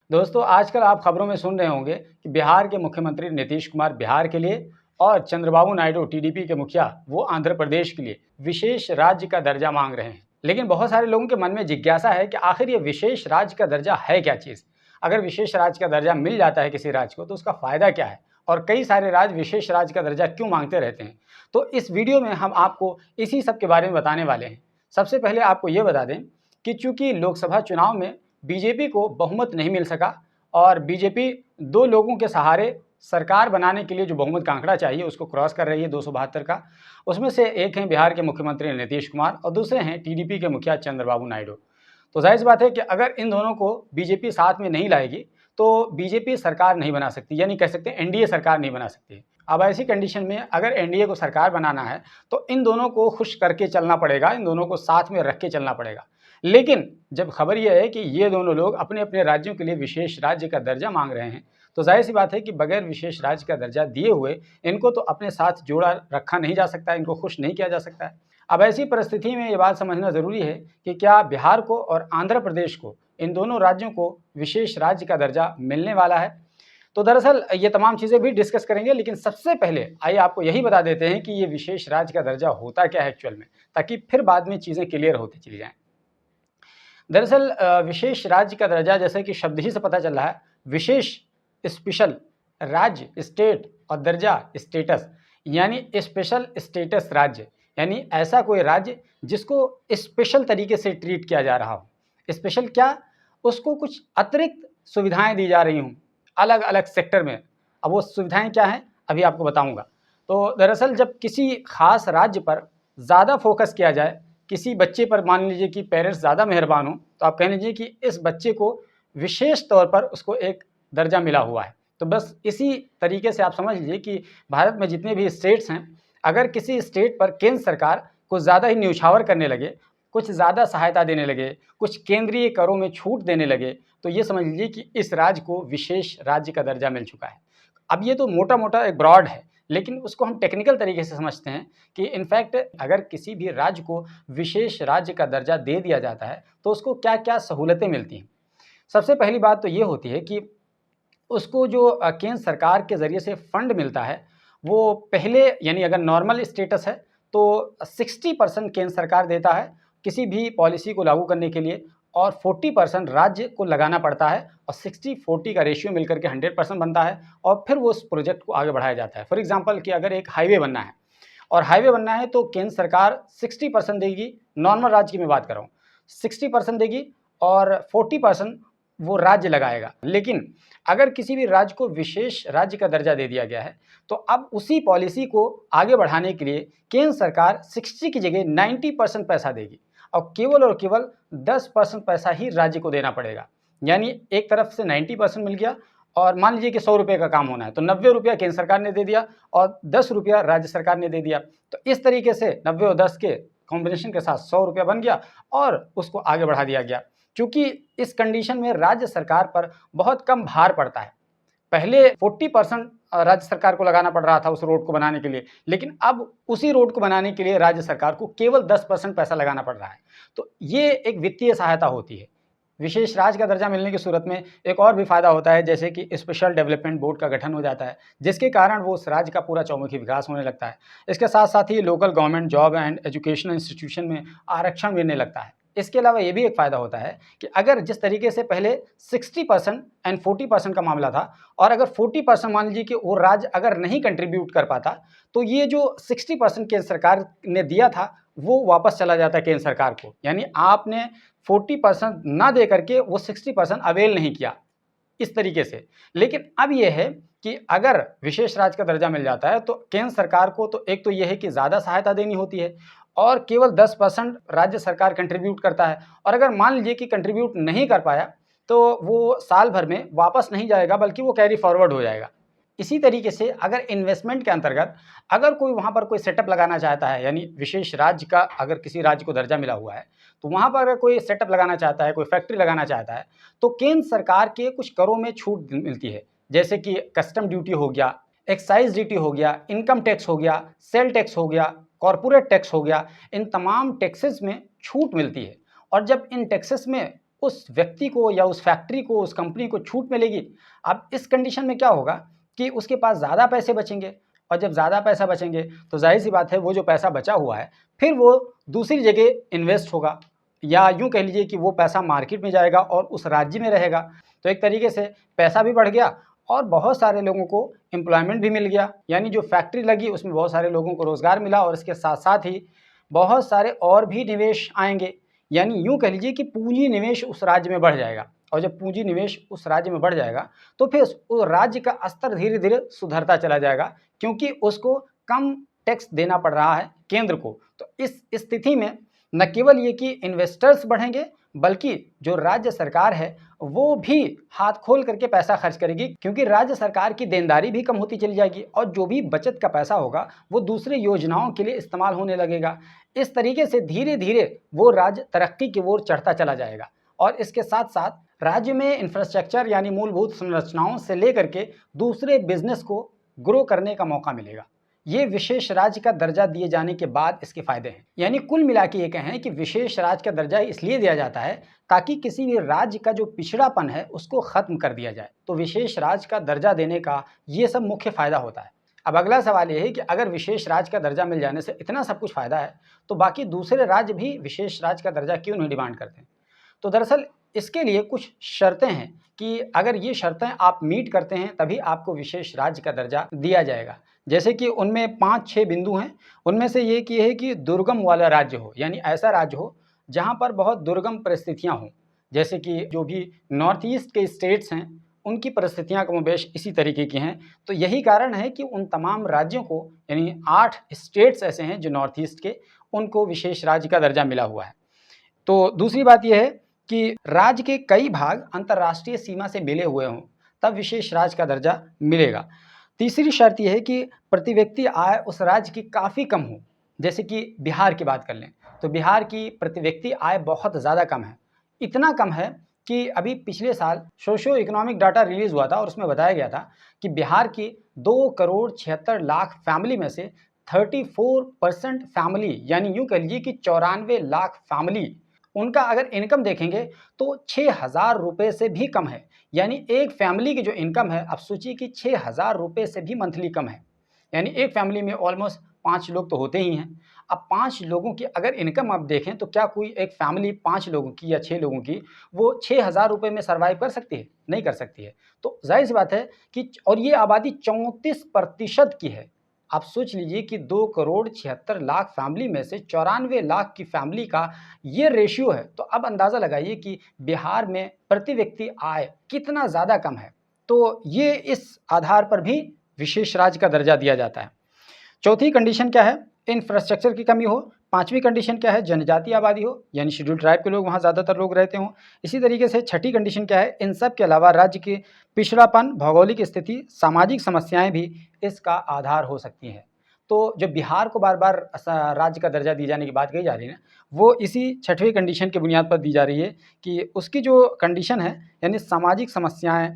दोस्तों, आजकल आप खबरों में सुन रहे होंगे कि बिहार के मुख्यमंत्री नीतीश कुमार बिहार के लिए और चंद्रबाबू नायडू टीडीपी के मुखिया वो आंध्र प्रदेश के लिए विशेष राज्य का दर्जा मांग रहे हैं। लेकिन बहुत सारे लोगों के मन में जिज्ञासा है कि आखिर ये विशेष राज्य का दर्जा है क्या चीज़। अगर विशेष राज्य का दर्जा मिल जाता है किसी राज्य को तो उसका फ़ायदा क्या है और कई सारे राज्य विशेष राज्य का दर्जा क्यों मांगते रहते हैं। तो इस वीडियो में हम आपको इसी सब के बारे में बताने वाले हैं। सबसे पहले आपको ये बता दें कि चूंकि लोकसभा चुनाव में बीजेपी को बहुमत नहीं मिल सका और बीजेपी दो लोगों के सहारे सरकार बनाने के लिए जो बहुमत का आंकड़ा चाहिए उसको क्रॉस कर रही है 272 का। उसमें से एक हैं बिहार के मुख्यमंत्री नीतीश कुमार और दूसरे हैं टीडीपी के मुखिया चंद्रबाबू नायडू। तो जाहिर सी बात है कि अगर इन दोनों को बीजेपी साथ में नहीं लाएगी तो बीजेपी सरकार नहीं बना सकती, यानी कह सकते हैं एनडीए सरकार नहीं बना सकती। अब ऐसी कंडीशन में अगर एनडीए को सरकार बनाना है तो इन दोनों को खुश करके चलना पड़ेगा, इन दोनों को साथ में रख के चलना पड़ेगा। लेकिन जब खबर यह है कि ये दोनों लोग अपने अपने राज्यों के लिए विशेष राज्य का दर्जा मांग रहे हैं तो जाहिर सी बात है कि बगैर विशेष राज्य का दर्जा दिए हुए इनको तो अपने साथ जोड़ा रखा नहीं जा सकता, इनको खुश नहीं किया जा सकता है। अब ऐसी परिस्थिति में ये बात समझना ज़रूरी है कि क्या बिहार को और आंध्र प्रदेश को, इन दोनों राज्यों को विशेष राज्य का दर्जा मिलने वाला है। तो दरअसल ये तमाम चीज़ें भी डिस्कस करेंगे, लेकिन सबसे पहले आइए आपको यही बता देते हैं कि ये विशेष राज्य का दर्जा होता क्या है एक्चुअल में, ताकि फिर बाद में चीज़ें क्लियर होती चली जाएँ। दरअसल विशेष राज्य का दर्जा, जैसे कि शब्द ही से पता चल रहा है, विशेष, स्पेशल, राज्य, स्टेट और दर्जा, स्टेटस, यानी स्पेशल स्टेटस राज्य, यानी ऐसा कोई राज्य जिसको स्पेशल तरीके से ट्रीट किया जा रहा हो। स्पेशल क्या? उसको कुछ अतिरिक्त सुविधाएं दी जा रही हों अलग अलग सेक्टर में। अब वो सुविधाएं क्या हैं अभी आपको बताऊंगा। तो दरअसल जब किसी खास राज्य पर ज़्यादा फोकस किया जाए, किसी बच्चे पर मान लीजिए कि पेरेंट्स ज़्यादा मेहरबान हों तो आप कह लीजिए कि इस बच्चे को विशेष तौर पर उसको एक दर्जा मिला हुआ है। तो बस इसी तरीके से आप समझ लीजिए कि भारत में जितने भी स्टेट्स हैं, अगर किसी स्टेट पर केंद्र सरकार कुछ ज़्यादा ही न्यौछावर करने लगे, कुछ ज़्यादा सहायता देने लगे, कुछ केंद्रीय करों में छूट देने लगे, तो ये समझ लीजिए कि इस राज्य को विशेष राज्य का दर्जा मिल चुका है। अब ये तो मोटा मोटा एक ब्रॉड है, लेकिन उसको हम टेक्निकल तरीके से समझते हैं कि इनफैक्ट अगर किसी भी राज्य को विशेष राज्य का दर्जा दे दिया जाता है तो उसको क्या क्या सहूलतें मिलती हैं। सबसे पहली बात तो ये होती है कि उसको जो केंद्र सरकार के ज़रिए से फंड मिलता है वो पहले, यानी अगर नॉर्मल स्टेटस है तो 60% केंद्र सरकार देता है किसी भी पॉलिसी को लागू करने के लिए और 40% राज्य को लगाना पड़ता है और 60-40 का रेशियो मिलकर के 100% बनता है और फिर वो उस प्रोजेक्ट को आगे बढ़ाया जाता है। फॉर एग्जांपल कि अगर एक हाईवे बनना है और हाईवे बनना है तो केंद्र सरकार 60% देगी, नॉर्मल राज्य की मैं बात कर रहा हूँ, 60% देगी और 40% वो राज्य लगाएगा। लेकिन अगर किसी भी राज्य को विशेष राज्य का दर्जा दे दिया गया है तो अब उसी पॉलिसी को आगे बढ़ाने के लिए केंद्र सरकार 60 की जगह 90% पैसा देगी और केवल 10% पैसा ही राज्य को देना पड़ेगा। यानी एक तरफ से 90% मिल गया और मान लीजिए कि 100 रुपये का काम होना है तो 90 रुपया केंद्र सरकार ने दे दिया और 10 रुपया राज्य सरकार ने दे दिया। तो इस तरीके से 90 और 10 के कॉम्बिनेशन के साथ 100 रुपया बन गया और उसको आगे बढ़ा दिया गया। क्योंकि इस कंडीशन में राज्य सरकार पर बहुत कम भार पड़ता है। पहले 40% राज्य सरकार को लगाना पड़ रहा था उस रोड को बनाने के लिए, लेकिन अब उसी रोड को बनाने के लिए राज्य सरकार को केवल 10% पैसा लगाना पड़ रहा है। तो ये एक वित्तीय सहायता होती है। विशेष राज्य का दर्जा मिलने की सूरत में एक और भी फायदा होता है, जैसे कि स्पेशल डेवलपमेंट बोर्ड का गठन हो जाता है, जिसके कारण वो उस राज्य का पूरा चौमुखी विकास होने लगता है। इसके साथ साथ ही local government job and educational institution में आरक्षण मिलने लगता है। इसके अलावा ये भी एक फ़ायदा होता है कि अगर जिस तरीके से पहले 60% एंड 40% का मामला था और अगर 40% मान लीजिए कि वो राज्य अगर नहीं कंट्रीब्यूट कर पाता तो ये जो 60% केंद्र सरकार ने दिया था वो वापस चला जाता है केंद्र सरकार को। यानी आपने 40% ना दे करके वो 60% अवेल नहीं किया इस तरीके से। लेकिन अब ये है कि अगर विशेष राज्य का दर्जा मिल जाता है तो केंद्र सरकार को तो एक तो ये है कि ज़्यादा सहायता देनी होती है और केवल 10% राज्य सरकार कंट्रीब्यूट करता है और अगर मान लीजिए कि कंट्रीब्यूट नहीं कर पाया तो वो साल भर में वापस नहीं जाएगा बल्कि वो कैरी फॉरवर्ड हो जाएगा। इसी तरीके से अगर इन्वेस्टमेंट के अंतर्गत अगर कोई वहाँ पर कोई सेटअप लगाना चाहता है, यानी विशेष राज्य का अगर किसी राज्य को दर्जा मिला हुआ है तो वहाँ पर अगर कोई सेटअप लगाना चाहता है, कोई फैक्ट्री लगाना चाहता है तो केंद्र सरकार के कुछ करों में छूट मिलती है, जैसे कि कस्टम ड्यूटी हो गया, एक्साइज ड्यूटी हो गया, इनकम टैक्स हो गया, सेल टैक्स हो गया, कॉरपोरेट टैक्स हो गया। इन तमाम टैक्सेस में छूट मिलती है और जब इन टैक्सेस में उस व्यक्ति को या उस फैक्ट्री को, उस कंपनी को छूट मिलेगी। अब इस कंडीशन में क्या होगा कि उसके पास ज़्यादा पैसे बचेंगे, और जब ज़्यादा पैसा बचेंगे तो जाहिर सी बात है वो जो पैसा बचा हुआ है फिर वो दूसरी जगह इन्वेस्ट होगा, या यूँ कह लीजिए कि वो पैसा मार्केट में जाएगा और उस राज्य में रहेगा। तो एक तरीके से पैसा भी बढ़ गया और बहुत सारे लोगों को एम्प्लॉयमेंट भी मिल गया, यानी जो फैक्ट्री लगी उसमें बहुत सारे लोगों को रोज़गार मिला, और इसके साथ साथ ही बहुत सारे और भी निवेश आएंगे। यानी यूँ कह लीजिए कि पूंजी निवेश उस राज्य में बढ़ जाएगा, और जब पूंजी निवेश उस राज्य में बढ़ जाएगा तो फिर उस राज्य का स्तर धीरे धीरे सुधरता चला जाएगा, क्योंकि उसको कम टैक्स देना पड़ रहा है केंद्र को। तो इस स्थिति में न केवल ये कि इन्वेस्टर्स बढ़ेंगे, बल्कि जो राज्य सरकार है वो भी हाथ खोल करके पैसा खर्च करेगी, क्योंकि राज्य सरकार की देनदारी भी कम होती चली जाएगी, और जो भी बचत का पैसा होगा वो दूसरे योजनाओं के लिए इस्तेमाल होने लगेगा। इस तरीके से धीरे धीरे वो राज्य तरक्की की ओर चढ़ता चला जाएगा, और इसके साथ साथ राज्य में इंफ्रास्ट्रक्चर यानी मूलभूत संरचनाओं से लेकर के दूसरे बिजनेस को ग्रो करने का मौका मिलेगा। ये विशेष राज्य का दर्जा दिए जाने के बाद इसके फायदे हैं। यानी कुल मिला के ये कहें कि विशेष राज्य का दर्जा इसलिए दिया जाता है ताकि किसी भी राज्य का जो पिछड़ापन है उसको खत्म कर दिया जाए। तो विशेष राज्य का दर्जा देने का ये सब मुख्य फायदा होता है। अब अगला सवाल ये है कि अगर विशेष राज्य का दर्जा मिल जाने से इतना सब कुछ फायदा है, तो बाकी दूसरे राज्य भी विशेष राज्य का दर्जा क्यों नहीं डिमांड करते हैं? तो दरअसल इसके लिए कुछ शर्तें हैं कि अगर ये शर्तें आप मीट करते हैं तभी आपको विशेष राज्य का दर्जा दिया जाएगा। जैसे कि उनमें 5-6 बिंदु हैं। उनमें से एक ये है कि दुर्गम वाला राज्य हो, यानी ऐसा राज्य हो जहाँ पर बहुत दुर्गम परिस्थितियाँ हों। जैसे कि जो भी नॉर्थ ईस्ट के स्टेट्स हैं उनकी परिस्थितियाँ कमोबेश इसी तरीके की हैं। तो यही कारण है कि उन तमाम राज्यों को, यानी 8 स्टेट्स ऐसे हैं जो नॉर्थ ईस्ट के, उनको विशेष राज्य का दर्जा मिला हुआ है। तो दूसरी बात यह है कि राज्य के कई भाग अंतर्राष्ट्रीय सीमा से मिले हुए हों, तब विशेष राज्य का दर्जा मिलेगा। तीसरी शर्त यह है कि प्रति व्यक्ति आय उस राज्य की काफ़ी कम हो। जैसे कि बिहार की बात कर लें तो बिहार की प्रति व्यक्ति आय बहुत ज़्यादा कम है। इतना कम है कि अभी पिछले साल सोशियो इकोनॉमिक डाटा रिलीज़ हुआ था और उसमें बताया गया था कि बिहार की 2,76,00,000 फैमिली में से 34% फैमिली, यानी यूँ कह लीजिए कि 94 लाख फैमिली, उनका अगर इनकम देखेंगे तो 6,000 रुपये से भी कम है। यानी एक फैमिली की जो इनकम है, आप सोचिए कि 6,000 रुपये से भी मंथली कम है। यानी एक फैमिली में ऑलमोस्ट 5 लोग तो होते ही हैं। अब 5 लोगों की अगर इनकम आप देखें तो क्या कोई एक फैमिली 5 लोगों की या 6 लोगों की वो 6,000 रुपये में सर्वाइव कर सकती है? नहीं कर सकती है। तो ज़ाहिर-सी बात है कि, और ये आबादी 34% की है। आप सोच लीजिए कि 2,76,00,000 फैमिली में से 94 लाख की फैमिली का ये रेशियो है। तो अब अंदाज़ा लगाइए कि बिहार में प्रति व्यक्ति आय कितना ज़्यादा कम है। तो ये इस आधार पर भी विशेष राज्य का दर्जा दिया जाता है। चौथी कंडीशन क्या है? इंफ्रास्ट्रक्चर की कमी हो। पाँचवीं कंडीशन क्या है? जनजातीय आबादी हो, यानी शेड्यूल ट्राइब के लोग वहाँ ज़्यादातर लोग रहते हों। इसी तरीके से छठी कंडीशन क्या है? इन सब के अलावा राज्य के पिछड़ापन, भौगोलिक स्थिति, सामाजिक समस्याएं भी इसका आधार हो सकती हैं। तो जो बिहार को बार बार राज्य का दर्जा दिए जाने की बात कही जा रही है ना, वो इसी छठवीं कंडीशन की बुनियाद पर दी जा रही है कि उसकी जो कंडीशन है, यानी सामाजिक समस्याएं,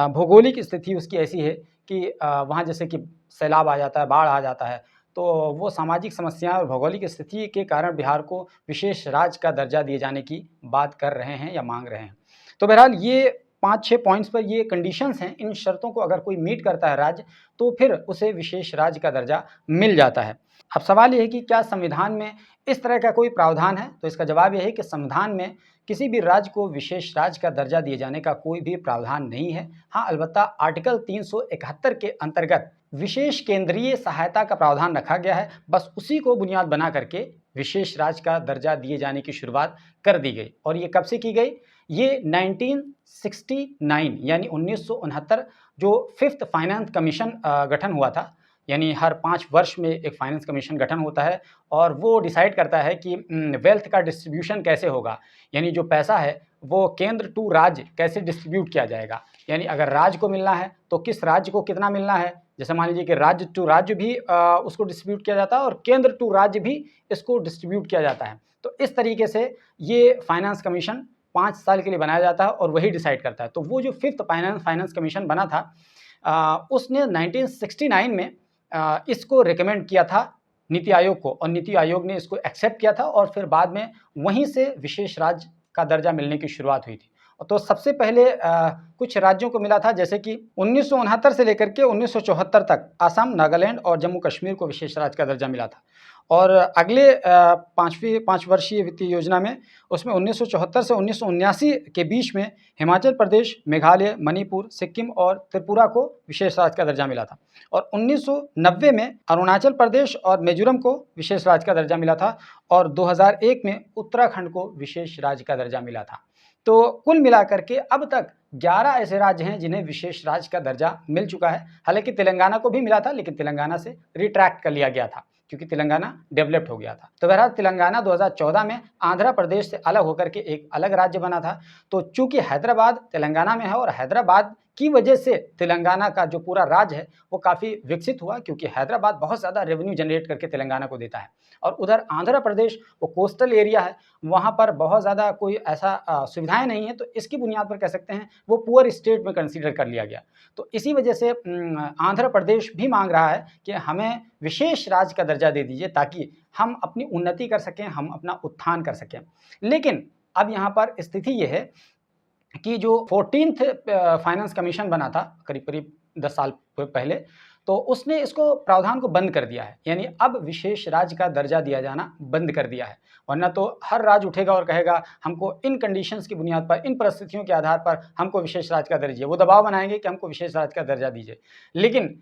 भौगोलिक स्थिति उसकी ऐसी है कि वहाँ जैसे कि सैलाब आ जाता है, बाढ़ आ जाता है, तो वो सामाजिक समस्याएं और भौगोलिक स्थिति के कारण बिहार को विशेष राज्य का दर्जा दिए जाने की बात कर रहे हैं या मांग रहे हैं। तो बहरहाल ये 5-6 पॉइंट्स पर ये कंडीशंस हैं। इन शर्तों को अगर कोई मीट करता है राज्य, तो फिर उसे विशेष राज्य का दर्जा मिल जाता है। अब सवाल ये है कि क्या संविधान में इस तरह का कोई प्रावधान है? तो इसका जवाब ये है कि संविधान में किसी भी राज्य को विशेष राज्य का दर्जा दिए जाने का कोई भी प्रावधान नहीं है। हाँ, अलबत्ता आर्टिकल 371 के अंतर्गत विशेष केंद्रीय सहायता का प्रावधान रखा गया है। बस उसी को बुनियाद बना करके विशेष राज्य का दर्जा दिए जाने की शुरुआत कर दी गई। और ये कब से की गई? ये 1969 यानी 1969 जो 5th फाइनेंस कमीशन गठन हुआ था, यानी हर 5 वर्ष में एक फाइनेंस कमीशन गठन होता है और वो डिसाइड करता है कि वेल्थ का डिस्ट्रीब्यूशन कैसे होगा, यानी जो पैसा है वो केंद्र टू राज्य कैसे डिस्ट्रीब्यूट किया जाएगा। यानी अगर राज्य को मिलना है तो किस राज्य को कितना मिलना है। जैसे मान लीजिए कि राज्य टू राज्य भी उसको डिस्ट्रीब्यूट किया जाता है और केंद्र टू राज्य भी इसको डिस्ट्रीब्यूट किया जाता है। तो इस तरीके से ये फाइनेंस कमीशन 5 साल के लिए बनाया जाता है और वही डिसाइड करता है। तो वो जो 5th फाइनेंस कमीशन बना था, उसने 1969 में इसको रिकमेंड किया था नीति आयोग को, और नीति आयोग ने इसको एक्सेप्ट किया था और फिर बाद में वहीं से विशेष राज्य का दर्जा मिलने की शुरुआत हुई थी। तो सबसे पहले कुछ राज्यों को मिला था, जैसे कि 1969 से लेकर के 1974 तक असम, नागालैंड और जम्मू कश्मीर को विशेष राज्य का दर्जा मिला था। और अगले 5 वर्षीय वित्तीय योजना में उसमें 1974 से 1979 के बीच में हिमाचल प्रदेश, मेघालय, मणिपुर, सिक्किम और त्रिपुरा को विशेष राज्य का दर्जा मिला था। और 1990 में अरुणाचल प्रदेश और मिजोरम को विशेष राज्य का दर्जा मिला था और 2001 में उत्तराखंड को विशेष राज्य का दर्जा मिला था। तो कुल मिलाकर के अब तक 11 ऐसे राज्य हैं जिन्हें विशेष राज्य का दर्जा मिल चुका है। हालांकि तेलंगाना को भी मिला था, लेकिन तेलंगाना से रिट्रैक्ट कर लिया गया था क्योंकि तेलंगाना डेवलप्ड हो गया था। तो बहरहाल तेलंगाना 2014 में आंध्र प्रदेश से अलग होकर के एक अलग राज्य बना था। तो चूंकि हैदराबाद तेलंगाना में है और हैदराबाद की वजह से तेलंगाना का जो पूरा राज्य है वो काफ़ी विकसित हुआ, क्योंकि हैदराबाद बहुत ज़्यादा रेवेन्यू जनरेट करके तेलंगाना को देता है। और उधर आंध्र प्रदेश वो कोस्टल एरिया है, वहाँ पर बहुत ज़्यादा कोई ऐसा सुविधाएं नहीं है, तो इसकी बुनियाद पर कह सकते हैं वो पुअर स्टेट में कंसीडर कर लिया गया। तो इसी वजह से आंध्र प्रदेश भी मांग रहा है कि हमें विशेष राज्य का दर्जा दे दीजिए ताकि हम अपनी उन्नति कर सकें, हम अपना उत्थान कर सकें। लेकिन अब यहाँ पर स्थिति ये है कि जो 14th फाइनेंस कमीशन बना था करीब 10 साल पहले, तो उसने इसको प्रावधान को बंद कर दिया है, यानी अब विशेष राज्य का दर्जा दिया जाना बंद कर दिया है। वरना तो हर राज्य उठेगा और कहेगा हमको इन कंडीशंस की बुनियाद पर, इन परिस्थितियों के आधार पर हमको विशेष राज्य का दर्जा दीजिए, वो दबाव बनाएंगे कि हमको विशेष राज्य का दर्जा दीजिए। लेकिन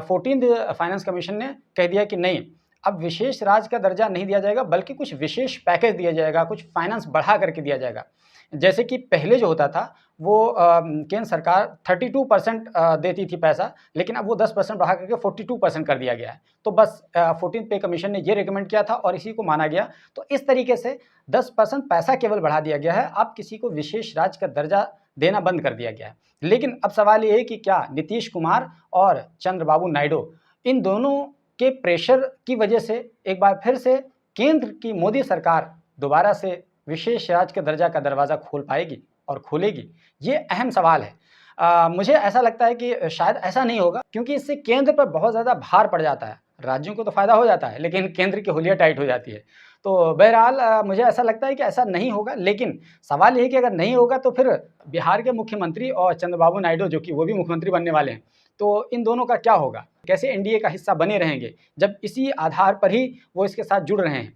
14th फाइनेंस कमीशन ने कह दिया कि नहीं, अब विशेष राज्य का दर्जा नहीं दिया जाएगा, बल्कि कुछ विशेष पैकेज दिया जाएगा, कुछ फाइनेंस बढ़ा करके दिया जाएगा। जैसे कि पहले जो होता था वो केंद्र सरकार 32% देती थी पैसा, लेकिन अब वो 10% बढ़ा करके 42% कर दिया गया है। तो बस 14th पे कमीशन ने ये रिकमेंड किया था और इसी को माना गया। तो इस तरीके से 10% पैसा केवल बढ़ा दिया गया है, अब किसी को विशेष राज्य का दर्जा देना बंद कर दिया गया है। लेकिन अब सवाल ये है कि क्या नीतीश कुमार और चंद्रबाबू नायडू इन दोनों के प्रेशर की वजह से एक बार फिर से केंद्र की मोदी सरकार दोबारा से विशेष राज्य के दर्जा का दरवाज़ा खोल पाएगी और खोलेगी? ये अहम सवाल है। मुझे ऐसा लगता है कि शायद ऐसा नहीं होगा, क्योंकि इससे केंद्र पर बहुत ज़्यादा भार पड़ जाता है। राज्यों को तो फ़ायदा हो जाता है, लेकिन केंद्र की हुलिया टाइट हो जाती है। तो बहरहाल मुझे ऐसा लगता है कि ऐसा नहीं होगा, लेकिन सवाल ये है कि अगर नहीं होगा तो फिर बिहार के मुख्यमंत्री और चंद्रबाबू नायडू, जो कि वो भी मुख्यमंत्री बनने वाले हैं, तो इन दोनों का क्या होगा? कैसे एनडीए का हिस्सा बने रहेंगे, जब इसी आधार पर ही वो इसके साथ जुड़ रहे हैं?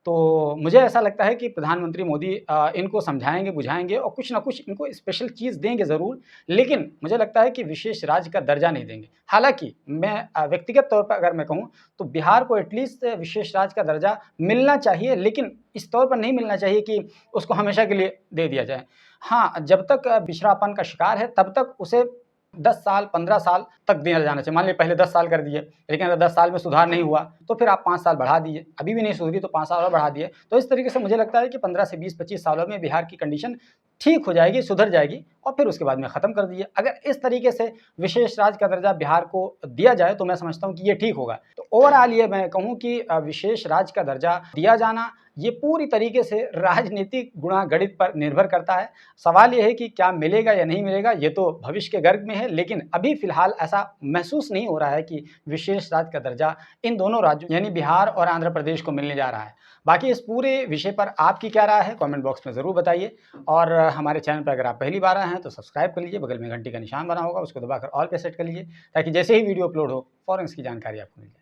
तो मुझे ऐसा लगता है कि प्रधानमंत्री मोदी इनको समझाएँगे, बुझाएँगे और कुछ ना कुछ इनको स्पेशल चीज़ देंगे ज़रूर, लेकिन मुझे लगता है कि विशेष राज्य का दर्जा नहीं देंगे। हालाँकि मैं व्यक्तिगत तौर पर अगर मैं कहूँ तो बिहार को एटलीस्ट विशेष राज्य का दर्जा मिलना चाहिए, लेकिन इस तौर पर नहीं मिलना चाहिए कि उसको हमेशा के लिए दे दिया जाए। हाँ, जब तक पिछड़ापन का शिकार है तब तक उसे 10 साल, 15 साल तक दिया जाना चाहिए। मान लीजिए पहले 10 साल कर दिए, लेकिन अगर 10 साल में सुधार नहीं हुआ, तो फिर आप 5 साल बढ़ा दीजिए। अभी भी नहीं सुधरी तो 5 साल और बढ़ा दिए। तो इस तरीके से मुझे लगता है कि 15 से 20-25 सालों में बिहार की कंडीशन ठीक हो जाएगी, सुधर जाएगी और फिर उसके बाद में ख़त्म कर दीजिए। अगर इस तरीके से विशेष राज्य का दर्जा बिहार को दिया जाए तो मैं समझता हूँ कि ये ठीक होगा। तो ओवरऑल ये मैं कहूँ कि विशेष राज्य का दर्जा दिया जाना ये पूरी तरीके से राजनीतिक गुणागणित पर निर्भर करता है। सवाल ये है कि क्या मिलेगा या नहीं मिलेगा, ये तो भविष्य के गर्भ में है, लेकिन अभी फ़िलहाल ऐसा महसूस नहीं हो रहा है कि विशेष राज्य का दर्जा इन दोनों राज्यों यानी बिहार और आंध्र प्रदेश को मिलने जा रहा है। बाकी इस पूरे विषय पर आपकी क्या राय है, कमेंट बॉक्स में ज़रूर बताइए। और हमारे चैनल पर अगर आप पहली बार आए हैं तो सब्सक्राइब कर लीजिए, बगल में घंटी का निशान बना होगा उसको दबाकर ऑल पे सेट कर लीजिए, ताकि जैसे ही वीडियो अपलोड हो फ़ौरन इसकी जानकारी आपको मिल जाए।